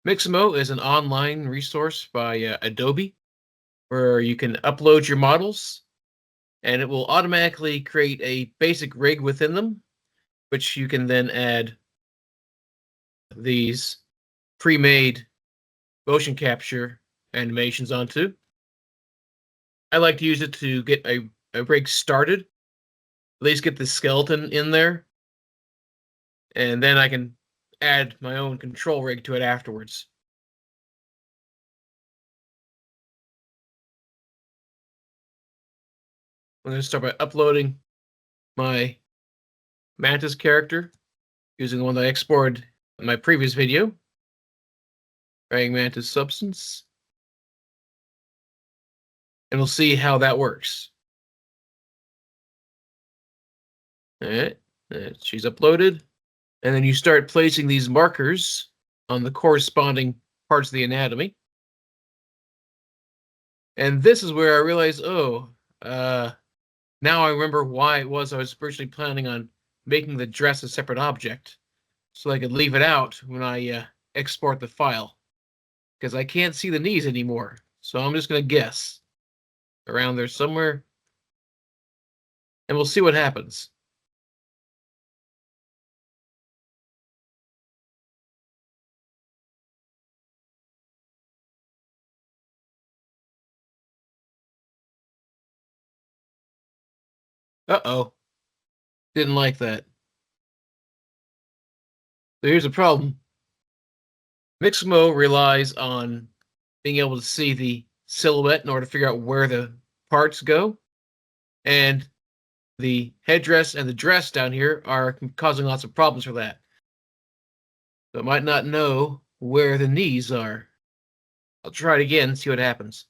Mixamo is an online resource by Adobe where you can upload your models and it will automatically create a basic rig within them, which you can then add these pre-made motion capture animations onto. I like to use it to get a rig started, at least get the skeleton in there, and then I can add my own control rig to it afterwards. I'm going to start by uploading my Mantis character using the one that I exported in my previous video. Dragging Mantis substance. And we'll see how that works. Alright, she's uploaded. And then you start placing these markers on the corresponding parts of the anatomy. And this is where I realized, now I remember why it was I was originally planning on making the dress a separate object, so I could leave it out when I export the file. Because I can't see the knees anymore, so I'm just going to guess. Around there somewhere. And we'll see what happens. Uh-oh. Didn't like that. So here's the problem. Mixamo relies on being able to see the silhouette in order to figure out where the parts go. And the headdress and the dress down here are causing lots of problems for that. So it might not know where the knees are. I'll try it again and see what happens.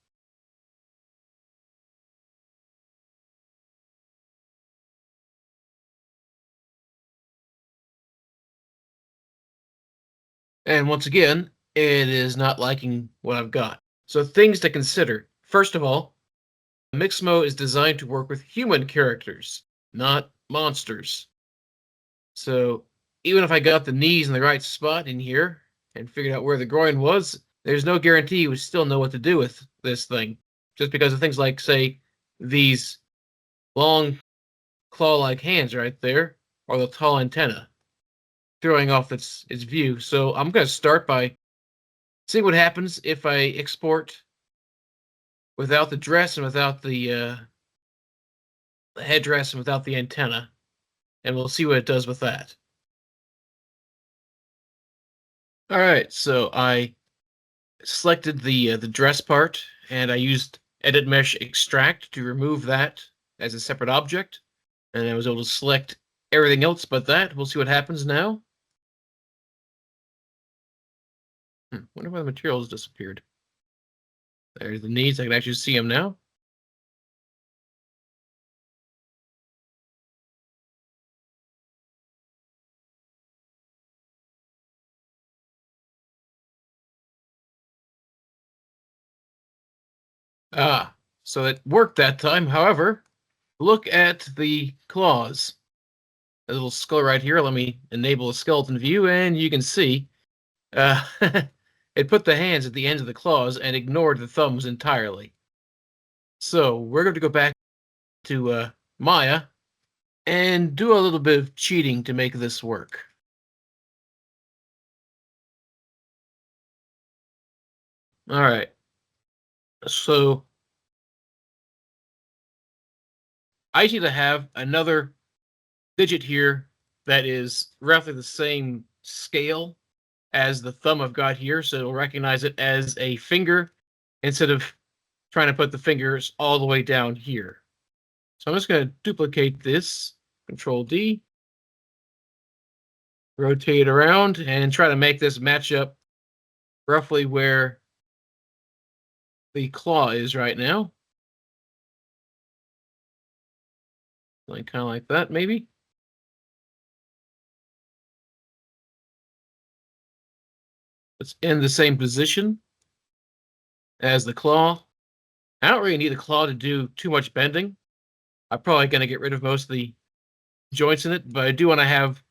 And once again, it is not liking what I've got. So things to consider. First of all, Mixamo is designed to work with human characters, not monsters. So even if I got the knees in the right spot in here and figured out where the groin was, there's no guarantee you would still know what to do with this thing. Just because of things like, say, these long claw-like hands right there, or the tall antenna, throwing off its view. So I'm going to start by seeing what happens if I export without the dress and without the headdress and without the antenna, and we'll see what it does with that. All right, so I selected the dress part, and I used Edit Mesh Extract to remove that as a separate object, and I was able to select everything else but that. We'll see what happens now. Wonder why the materials disappeared. There's the knees. I can actually see them now. So it worked that time. However, look at the claws. A little skull right here. Let me enable a skeleton view, and you can see it put the hands at the ends of the claws and ignored the thumbs entirely. So we're going to go back to Maya and do a little bit of cheating to make this work. All right. So I need to have another digit here that is roughly the same scale as the thumb I've got here, so it'll recognize it as a finger instead of trying to put the fingers all the way down here. So I'm just going to duplicate this, Control D, rotate it around, and try to make this match up roughly where the claw is right now. Like kind of like that, maybe. It's in the same position as the claw. I don't really need the claw to do too much bending. I'm probably going to get rid of most of the joints in it, but I do want to have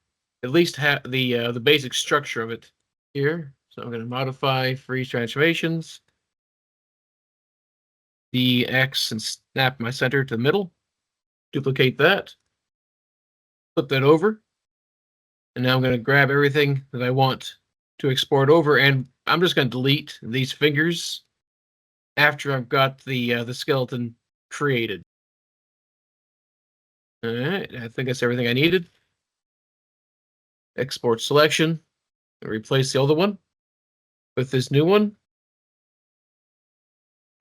at least the basic structure of it here. So I'm going to modify freeze transformations, DX, and snap my center to the middle. Duplicate that. Flip that over. And now I'm going to grab everything that I want to export over, and I'm just going to delete these fingers after I've got the skeleton created. All right, I think that's everything I needed. Export selection, replace the other one with this new one.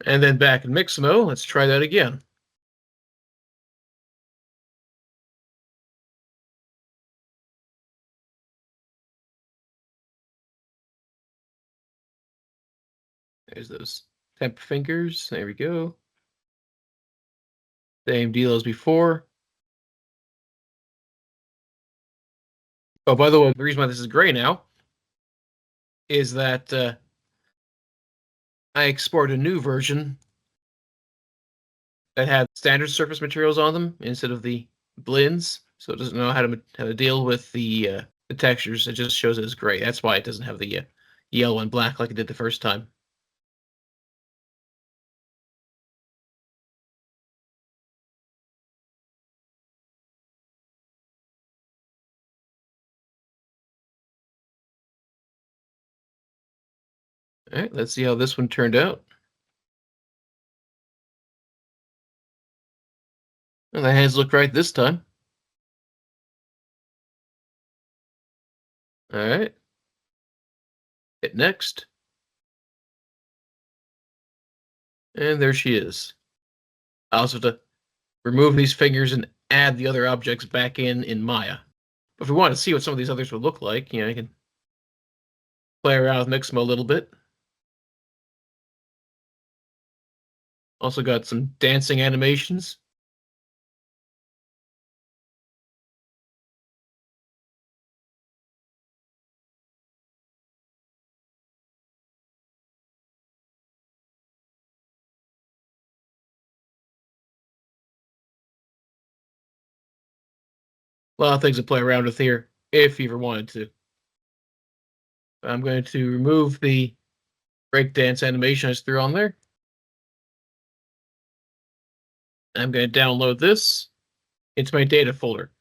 And then back in Mixamo, let's try that again. There's those temp fingers. There we go. Same deal as before. Oh, by the way, the reason why this is gray now is that I exported a new version that had standard surface materials on them instead of the blends, so it doesn't know how to deal with the textures. It just shows it as gray. That's why it doesn't have the yellow and black like it did the first time. All right, let's see how this one turned out. And the hands look right this time. All right. Hit next. And there she is. I also have to remove these fingers and add the other objects back in Maya. But if we want to see what some of these others would look like, you can play around with Mixamo a little bit. Also got some dancing animations. A lot of things to play around with here, if you ever wanted to. I'm going to remove the breakdance animation I just threw on there. I'm going to download this into my data folder.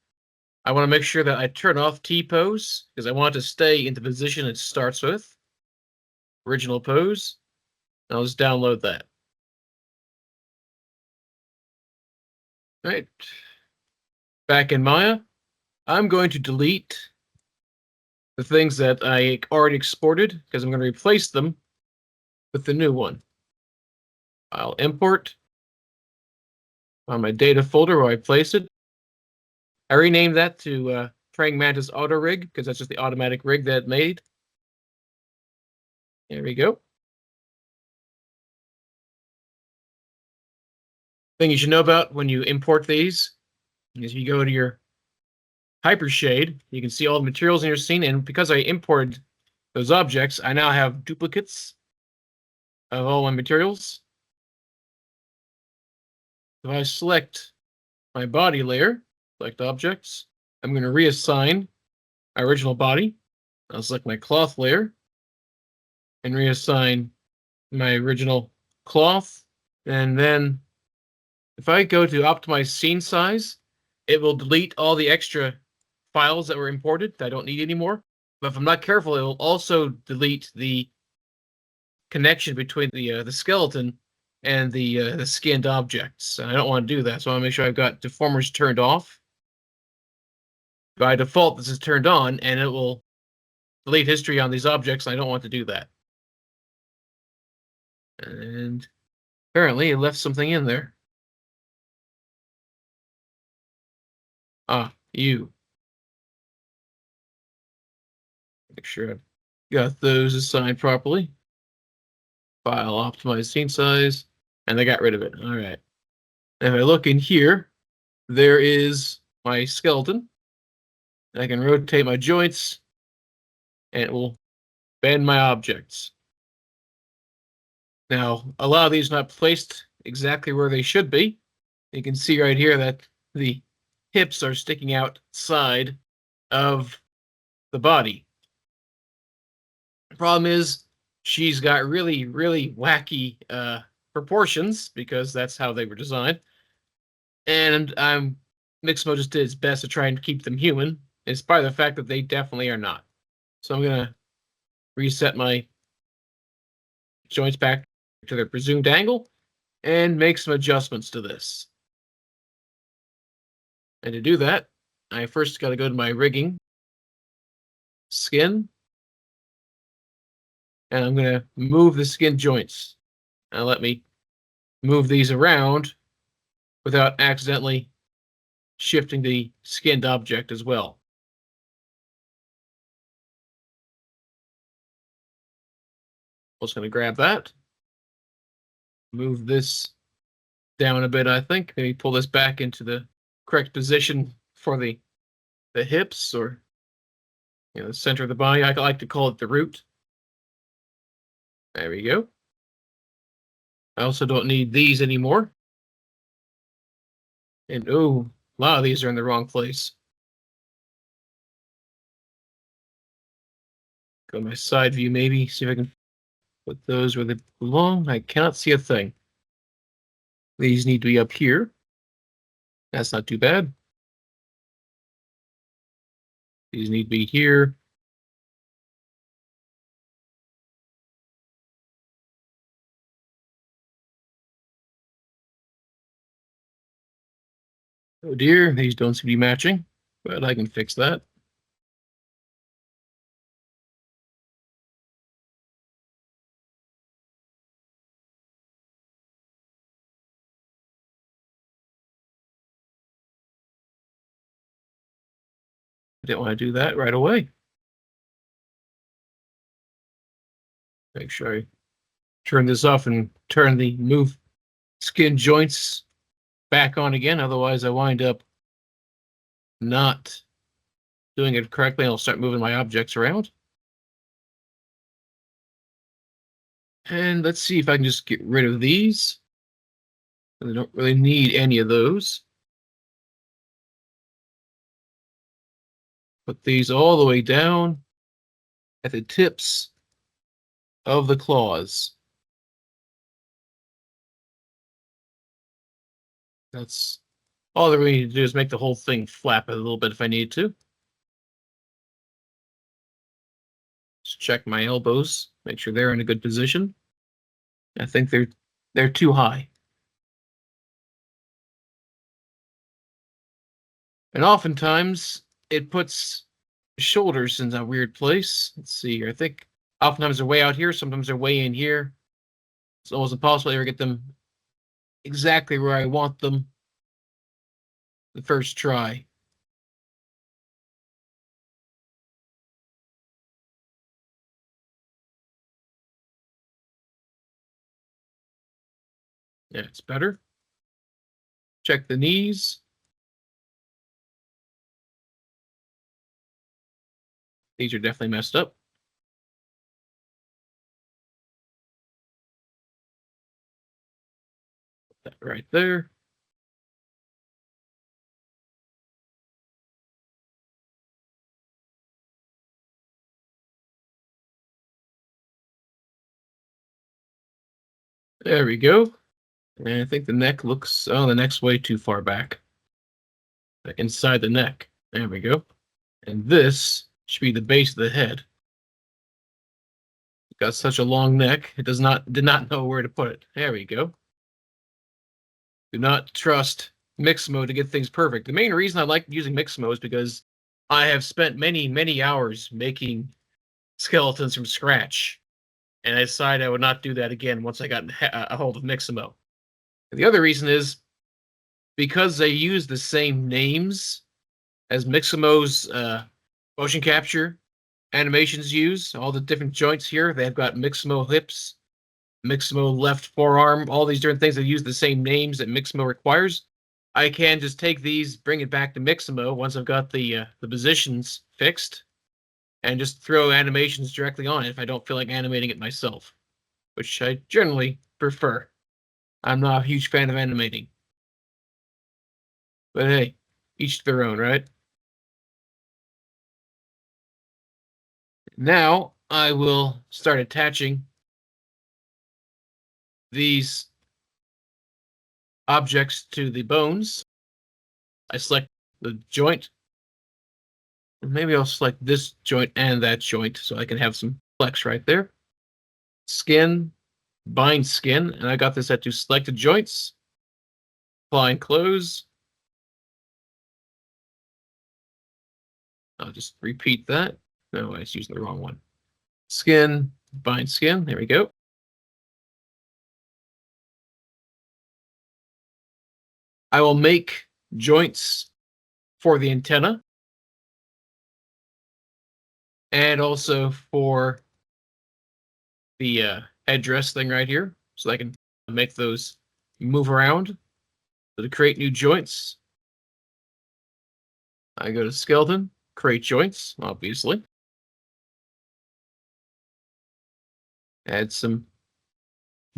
I want to make sure that I turn off T-pose because I want it to stay in the position it starts with. Original pose. I'll just download that. All right. Back in Maya, I'm going to delete the things that I already exported because I'm going to replace them with the new one. I'll import on my data folder where I placed it. I renamed that to Praying Mantis Auto Rig because that's just the automatic rig that it made. There we go. Thing you should know about when you import these is you go to your Hypershade, you can see all the materials in your scene, and because I imported those objects, I now have duplicates of all my materials. If I select my body layer, select objects, I'm going to reassign my original body. I'll select my cloth layer and reassign my original cloth. And then if I go to optimize scene size, it will delete all the extra files that were imported that I don't need anymore. But if I'm not careful, it will also delete the connection between the skeleton and the skinned objects. And I don't want to do that, so I want to make sure I've got deformers turned off. By default, this is turned on, and it will delete history on these objects. And I don't want to do that. And apparently, it left something in there. Ah, you. Make sure I've got those assigned properly. File optimize scene size, and they got rid of it. All right. If I look in here, there is my skeleton. I can rotate my joints, and it will bend my objects. Now, a lot of these are not placed exactly where they should be. You can see right here that the hips are sticking outside of the body. Problem is, she's got really, really wacky proportions because that's how they were designed. And Mixamo just did its best to try and keep them human, in spite of the fact that they definitely are not. So I'm gonna reset my joints back to their presumed angle and make some adjustments to this. And to do that, I first got to go to my rigging, skin, and I'm going to move the skin joints. Now let me move these around without accidentally shifting the skinned object as well. I'm just going to grab that, move this down a bit, I think. Maybe pull this back into the correct position for the hips, or the center of the body. I like to call it the root. There we go. I also don't need these anymore. And oh, a lot of these are in the wrong place. Go to my side view, maybe, see if I can put those where they belong. I cannot see a thing. These need to be up here. That's not too bad. These need to be here. Oh dear, these don't seem to be matching, but I can fix that. I didn't want to do that right away. Make sure I turn this off and turn the move skin joints back on again. Otherwise, I wind up not doing it correctly and I'll start moving my objects around. And let's see if I can just get rid of these. I don't really need any of those. Put these all the way down at the tips of the claws. That's all that we need to do, is make the whole thing flap a little bit if I need to. Just check my elbows, make sure they're in a good position. I think they're too high. And oftentimes it puts shoulders in a weird place. Let's see here. I think oftentimes they're way out here, sometimes they're way in here. It's almost impossible to ever get them exactly where I want them the first try. Yeah, it's better. Check the knees. These are definitely messed up. Put that right there. There we go. And I think the neck looks, oh, the neck's way too far back. Inside the neck. There we go. And this should be the base of the head. Got such a long neck, it did not know where to put it. There we go. Do not trust Mixamo to get things perfect. The main reason I like using Mixamo is because I have spent many, many hours making skeletons from scratch. And I decided I would not do that again once I got a hold of Mixamo. And the other reason is because they use the same names as Mixamo's motion capture animations use. All the different joints here, they've got Mixamo hips, Mixamo left forearm, all these different things that use the same names that Mixamo requires. I can just take these, bring it back to Mixamo once I've got the positions fixed, and just throw animations directly on it if I don't feel like animating it myself, which I generally prefer. I'm not a huge fan of animating. But hey, each to their own, right? Now I will start attaching these objects to the bones. I select the joint. Maybe I'll select this joint and that joint so I can have some flex right there. Skin, bind skin, and I got this set to selected joints. Apply and close. I'll just repeat that. No, I was using the wrong one. Skin, bind skin. There we go. I will make joints for the antenna and also for the headdress thing right here, so I can make those move around. So to create new joints, I go to skeleton, create joints, obviously. Add some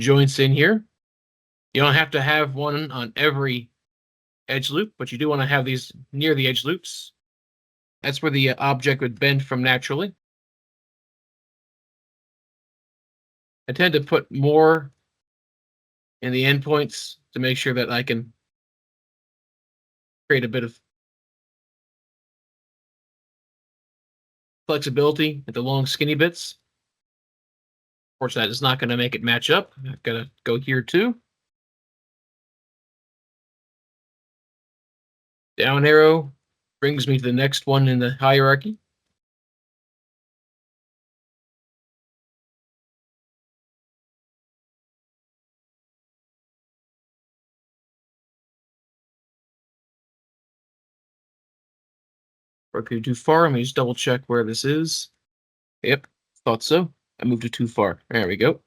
joints in here. You don't have to have one on every edge loop, but you do want to have these near the edge loops. That's where the object would bend from naturally. I tend to put more in the endpoints to make sure that I can create a bit of flexibility at the long skinny bits. Of course, that is not going to make it match up. I've got to go here too. Down arrow brings me to the next one in the hierarchy. Or could too far. Let me just double check where this is. Yep, thought so. I moved it too far. There we go.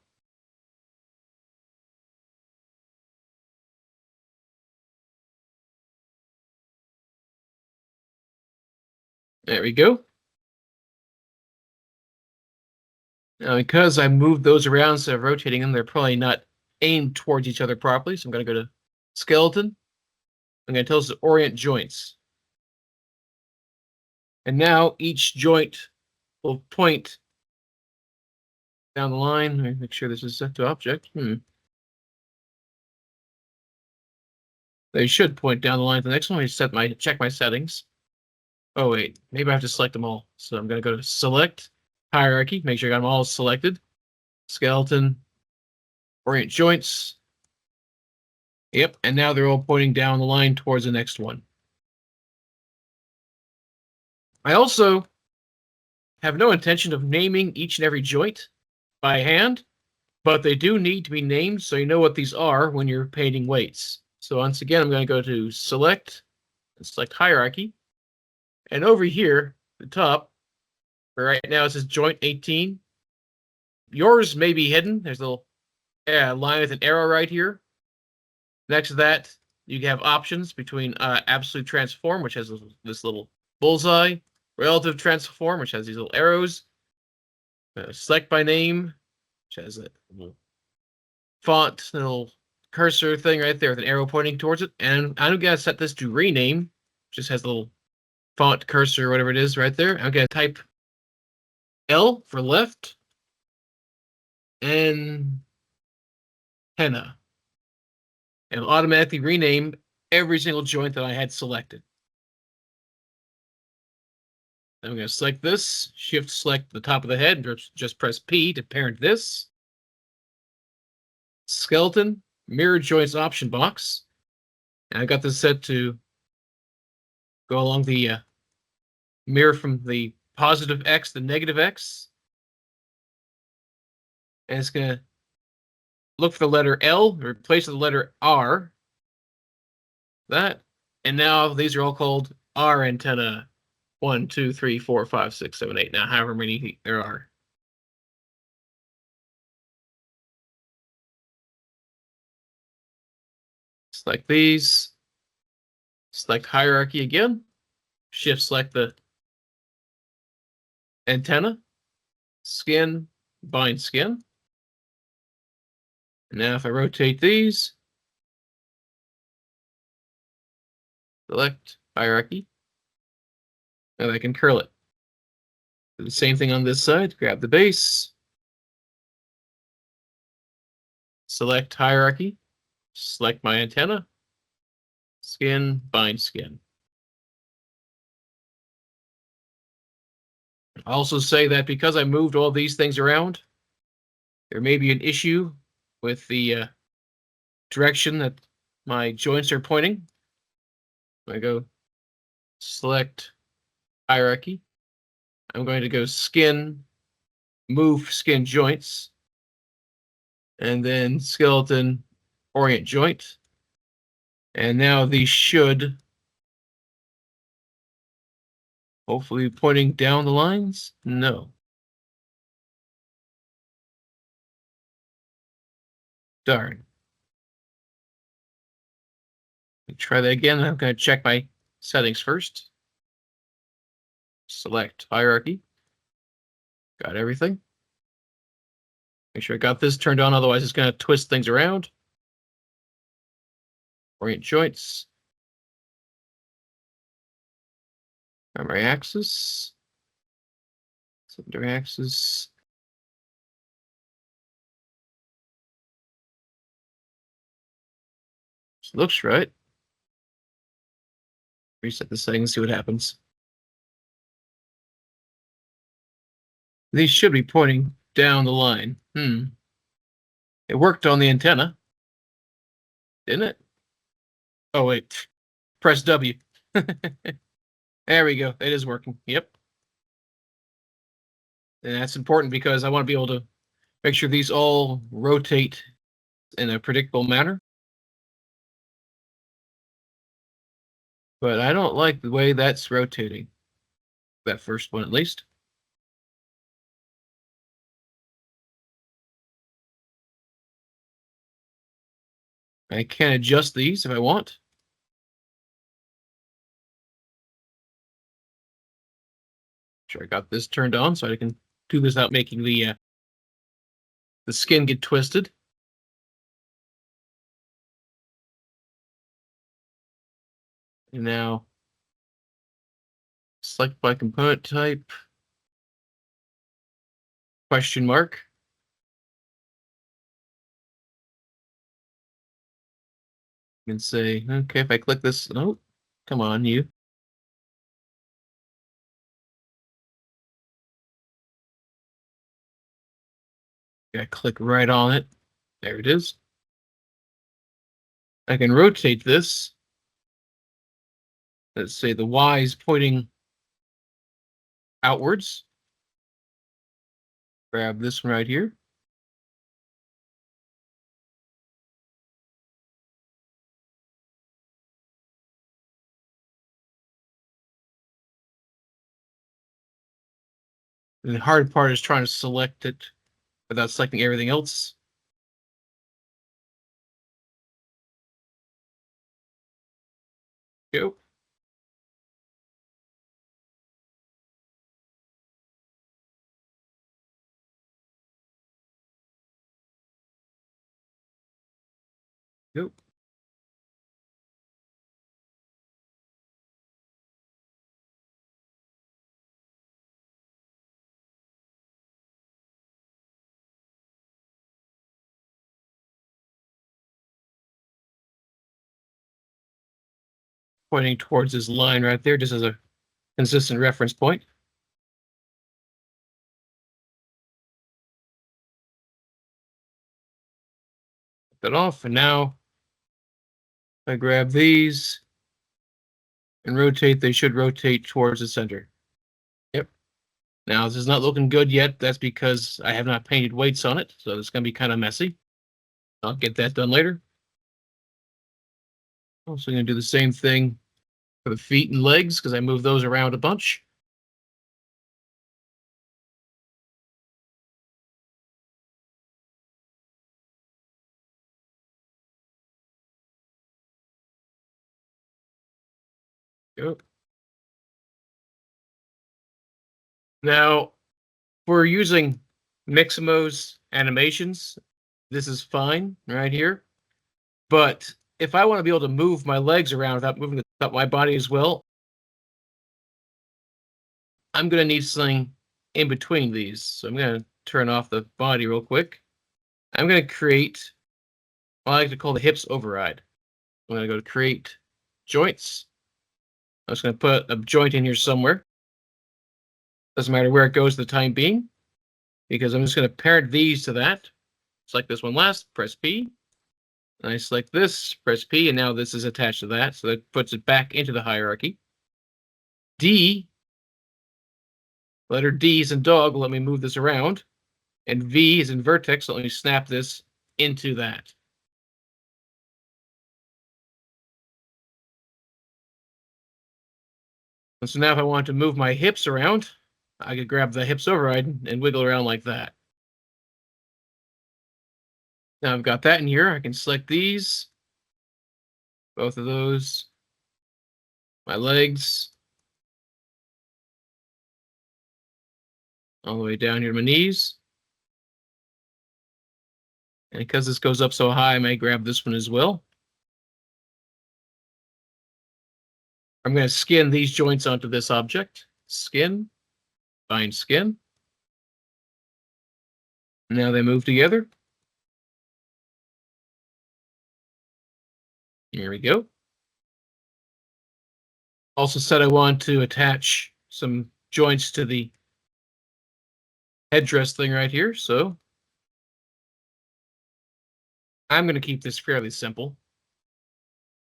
There we go. Now, because I moved those around instead of rotating them, they're probably not aimed towards each other properly. So I'm going to go to skeleton. I'm going to tell us to orient joints. And now each joint will point down the line. Let me make sure this is set to object. They should point down the line to the next one. I check my settings. Oh wait, maybe I have to select them all. So I'm going to go to select hierarchy, make sure I got them all selected. Skeleton, orient joints. Yep, and now they're all pointing down the line towards the next one. I also have no intention of naming each and every joint by hand, but they do need to be named so you know what these are when you're painting weights. So once again, I'm going to go to select and select hierarchy. And over here, the top, where right now it says joint 18. Yours may be hidden. There's a little line with an arrow right here. Next to that, you have options between absolute transform, which has this little bullseye, relative transform, which has these little arrows, select by name, which has a little font, little cursor thing right there with an arrow pointing towards it. And I'm going to set this to rename, just has a little font cursor or whatever it is right there. I'm going to type L for left and henna. And it'll automatically rename every single joint that I had selected. I'm going to select this, shift select the top of the head, and just press P to parent this. Skeleton, mirror joints option box. And I got this set to go along the mirror from the positive X to negative X. And it's going to look for the letter L, replace the letter R. That. And now these are all called R antenna. 1, 2, 3, 4, 5, 6, 7, 8. Now, however many there are. Select these. Select hierarchy again. Shift select the antenna. Skin, bind skin. And now if I rotate these, select hierarchy, and I can curl it. Do the same thing on this side. Grab the base. Select hierarchy. Select my antenna. Skin, bind skin. I'll also say that because I moved all these things around, there may be an issue with the direction that my joints are pointing. I go select hierarchy. I'm going to go skin, move skin joints, and then skeleton orient joint. And now these should hopefully be pointing down the lines. No. Darn. Try that again. I'm going to check my settings first. Select hierarchy. Got everything. Make sure I got this turned on, otherwise it's going to twist things around. Orient joints. Primary axis. Secondary axis. This looks right. Reset the settings, see what happens. These should be pointing down the line. It worked on the antenna, didn't it? Oh, wait. Press W. There we go. It is working. Yep. And that's important because I want to be able to make sure these all rotate in a predictable manner. But I don't like the way that's rotating. That first one, at least. I can adjust these if I want. Sure, I got this turned on so I can do this without making the skin get twisted. And now select by component type, question mark. And say, okay, if I click this, oh, come on, you. I click right on it. There it is. I can rotate this. Let's say the Y is pointing outwards. Grab this one right here. And the hard part is trying to select it without selecting everything else. Go. Go. Pointing towards this line right there, just as a consistent reference point. That off, and now if I grab these and rotate, they should rotate towards the center. Yep. Now this is not looking good yet. That's because I have not painted weights on it, so it's going to be kind of messy. I'll get that done later. Also going to do the same thing for the feet and legs because I moved those around a bunch. Go. Now, we're using Mixamo's animations. This is fine right here. But if I want to be able to move my legs around without moving my body as well, I'm going to need something in between these. So I'm going to turn off the body real quick. I'm going to create what I like to call the hips override. I'm going to go to create joints. I'm just going to put a joint in here somewhere. Doesn't matter where it goes for the time being, because I'm just going to parent these to that. Select this one last, press P. And I select this, press P, and now this is attached to that, so that puts it back into the hierarchy. D, letter D is in dog, let me move this around. And V is in vertex, so let me snap this into that. And so now if I want to move my hips around, I could grab the hips override and wiggle around like that. Now I've got that in here, I can select these, both of those, my legs, all the way down here to my knees. And because this goes up so high, I may grab this one as well. I'm going to skin these joints onto this object. Skin, bind skin. Now they move together. Here we go. Also said I want to attach some joints to the headdress thing right here, so I'm going to keep this fairly simple.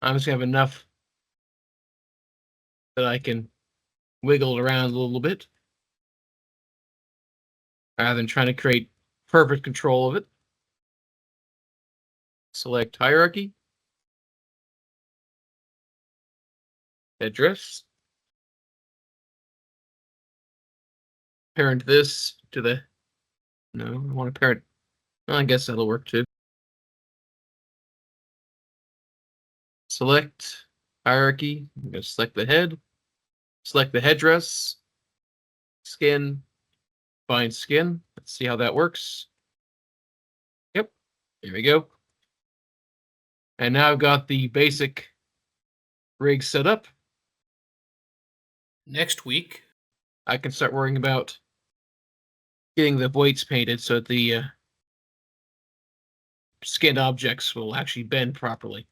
I'm just going to have enough that I can wiggle it around a little bit rather than trying to create perfect control of it. Select hierarchy, headdress, parent this to the, no, I want to parent, well, I guess that'll work too. Select hierarchy, I'm going to select the head, select the headdress, skin, bind skin. Let's see how that works. Yep, there we go. And now I've got the basic rig set up. Next week, I can start worrying about getting the weights painted so that the skinned objects will actually bend properly.